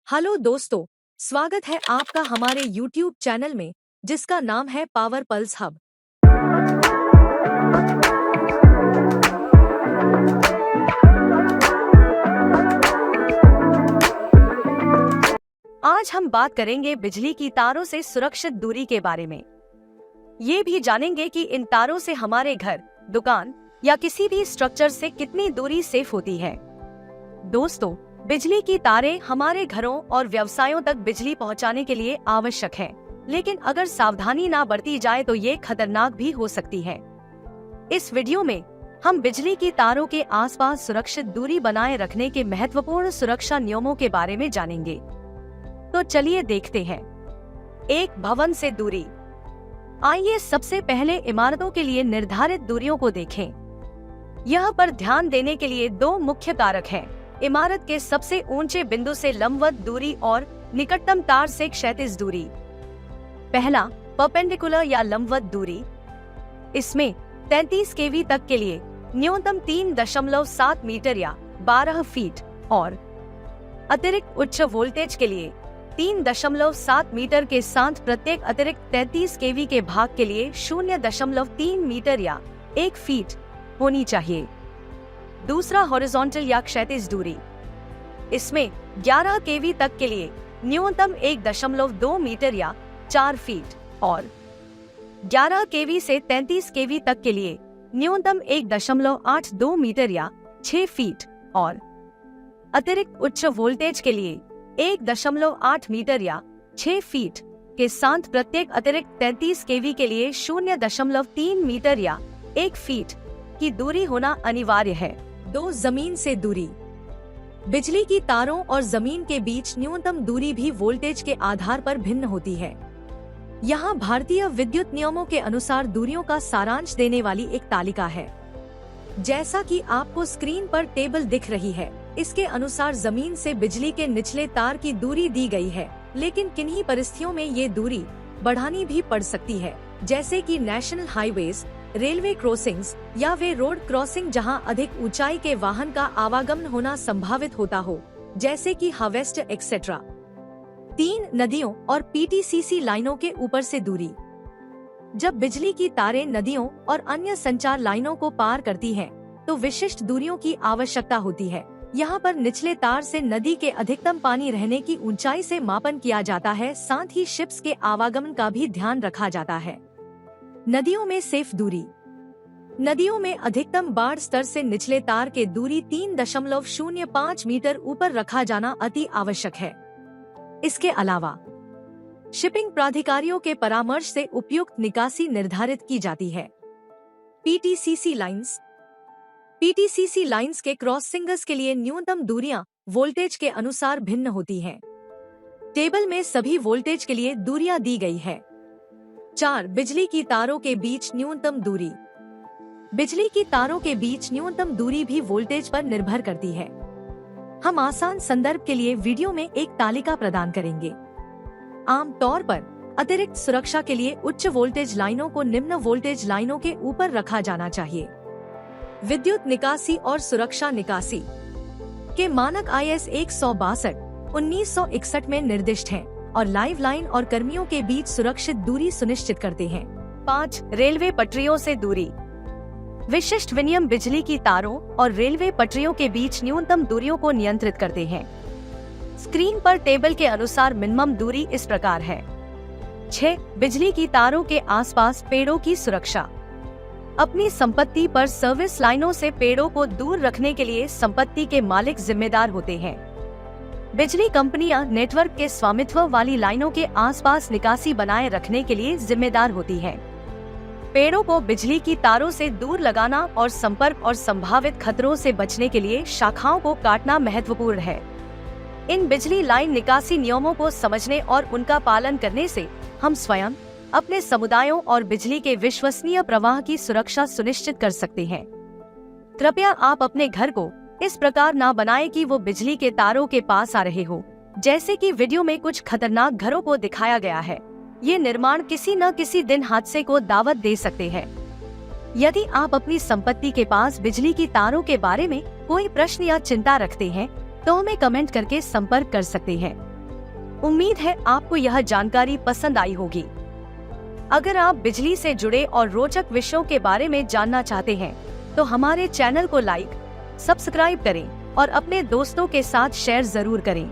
Hello दोस्तों, स्वागत है आपका हमारे YouTube चैनल में जिसका नाम है पावर पल्स हब। आज हम बात करेंगे बिजली की तारों से सुरक्षित दूरी के बारे में। ये भी जानेंगे कि इन तारों से हमारे घर, दुकान या किसी भी स्ट्रक्चर से कितनी दूरी सेफ होती है। दोस्तों, बिजली की तारें हमारे घरों और व्यवसायों तक बिजली पहुंचाने के लिए आवश्यक है, लेकिन अगर सावधानी ना बरती जाए तो ये खतरनाक भी हो सकती है। इस वीडियो में हम बिजली की तारों के आसपास सुरक्षित दूरी बनाए रखने के महत्वपूर्ण सुरक्षा नियमों के बारे में जानेंगे। तो चलिए देखते हैं। एक, भवन से दूरी। आइए सबसे पहले इमारतों के लिए निर्धारित दूरियों को देखें। यह पर ध्यान देने के लिए दो मुख्य कारक हैं: इमारत के सबसे ऊंचे बिंदु से लंबवत दूरी और निकटतम तार से क्षैतिज दूरी। पहला, परपेंडिकुलर या लंबवत दूरी। इसमें 33 केवी तक के लिए न्यूनतम 3.7 मीटर या 12 फीट और अतिरिक्त उच्च वोल्टेज के लिए 3.7 मीटर के साथ प्रत्येक अतिरिक्त 33 केवी के भाग के लिए 0.3 मीटर या 1 फीट होनी चाहिए। दूसरा, हॉरिजॉन्टल या क्षैतिज दूरी। इसमें 11 केवी तक के लिए न्यूनतम 1.2 मीटर या 4 फीट और 11 केवी से 33 केवी तक के लिए न्यूनतम 1.82 मीटर या 6 फीट और अतिरिक्त उच्च वोल्टेज के लिए 1.8 मीटर या 6 फीट के साथ प्रत्येक अतिरिक्त 33 केवी के लिए 0.3 मीटर या 1 फीट की दूरी होना अनिवार्य है। 2, जमीन से दूरी। बिजली की तारों और जमीन के बीच न्यूनतम दूरी भी वोल्टेज के आधार पर भिन्न होती है। यहाँ भारतीय विद्युत नियमों के अनुसार दूरियों का सारांश देने वाली एक तालिका है। जैसा कि आपको स्क्रीन पर टेबल दिख रही है, इसके अनुसार जमीन से बिजली के निचले तार की दूरी दी गई है, लेकिन किन्हीं परिस्थितियों में ये दूरी बढ़ानी भी पड़ सकती है, जैसे कि नेशनल हाईवेज, रेलवे क्रॉसिंग्स या वे रोड क्रॉसिंग जहां अधिक ऊंचाई के वाहन का आवागमन होना संभावित होता हो, जैसे कि हार्वेस्टर एक्सेट्रा। 3, नदियों और पीटीसीसी लाइनों के ऊपर से दूरी। जब बिजली की तारें नदियों और अन्य संचार लाइनों को पार करती हैं, तो विशिष्ट दूरियों की आवश्यकता होती है। यहाँ पर निचले तार से नदी के अधिकतम पानी रहने की ऊंचाई से मापन किया जाता है, साथ ही शिप्स के आवागमन का भी ध्यान रखा जाता है। नदियों में सेफ दूरी। नदियों में अधिकतम बाढ़ स्तर से निचले तार के दूरी 3.05 मीटर ऊपर रखा जाना अति आवश्यक है। इसके अलावा शिपिंग प्राधिकारियों के परामर्श से उपयुक्त निकासी निर्धारित की जाती है। पीटीसीसी लाइंस। पीटीसीसी लाइंस के क्रॉसिंग्स के लिए न्यूनतम दूरियां वोल्टेज के अनुसार भिन्न होती हैं। टेबल में सभी वोल्टेज के लिए दूरियां दी गई है। 4, बिजली की तारों के बीच न्यूनतम दूरी। बिजली की तारों के बीच न्यूनतम दूरी भी वोल्टेज पर निर्भर करती है। हम आसान संदर्भ के लिए वीडियो में एक तालिका प्रदान करेंगे। आम तौर पर अतिरिक्त सुरक्षा के लिए उच्च वोल्टेज लाइनों को निम्न वोल्टेज लाइनों के ऊपर रखा जाना चाहिए। विद्युत निकासी और सुरक्षा निकासी के मानक IS 162/1961 में निर्दिष्ट हैं और लाइव लाइन और कर्मियों के बीच सुरक्षित दूरी सुनिश्चित करते हैं। 5, रेलवे पटरियों से दूरी। विशिष्ट विनियम बिजली की तारों और रेलवे पटरियों के बीच न्यूनतम दूरियों को नियंत्रित करते हैं। स्क्रीन पर टेबल के अनुसार मिनिमम दूरी इस प्रकार है। 6, बिजली की तारों के आसपास पेड़ों की सुरक्षा। अपनी संपत्ति पर सर्विस लाइनों से पेड़ों को दूर रखने के लिए संपत्ति के मालिक जिम्मेदार होते हैं। बिजली कंपनियां नेटवर्क के स्वामित्व वाली लाइनों के आसपास निकासी बनाए रखने के लिए जिम्मेदार होती हैं। पेड़ों को बिजली की तारों से दूर लगाना और संपर्क और संभावित खतरों से बचने के लिए शाखाओं को काटना महत्वपूर्ण है। इन बिजली लाइन निकासी नियमों को समझने और उनका पालन करने से हम स्वयं, अपने समुदायों और बिजली के विश्वसनीय प्रवाह की सुरक्षा सुनिश्चित कर सकते हैं। कृपया आप अपने घर को इस प्रकार ना बनाएं कि वो बिजली के तारों के पास आ रहे हो, जैसे कि वीडियो में कुछ खतरनाक घरों को दिखाया गया है। ये निर्माण किसी न किसी दिन हादसे को दावत दे सकते हैं। यदि आप अपनी संपत्ति के पास बिजली की तारों के बारे में कोई प्रश्न या चिंता रखते हैं, तो हमें कमेंट करके संपर्क कर सकते हैं। उम्मीद है आपको यह जानकारी पसंद आई होगी। अगर आप बिजली से जुड़े और रोचक विषयों के बारे में जानना चाहते हैं तो हमारे चैनल को लाइक, सब्सक्राइब करें और अपने दोस्तों के साथ शेयर जरूर करें।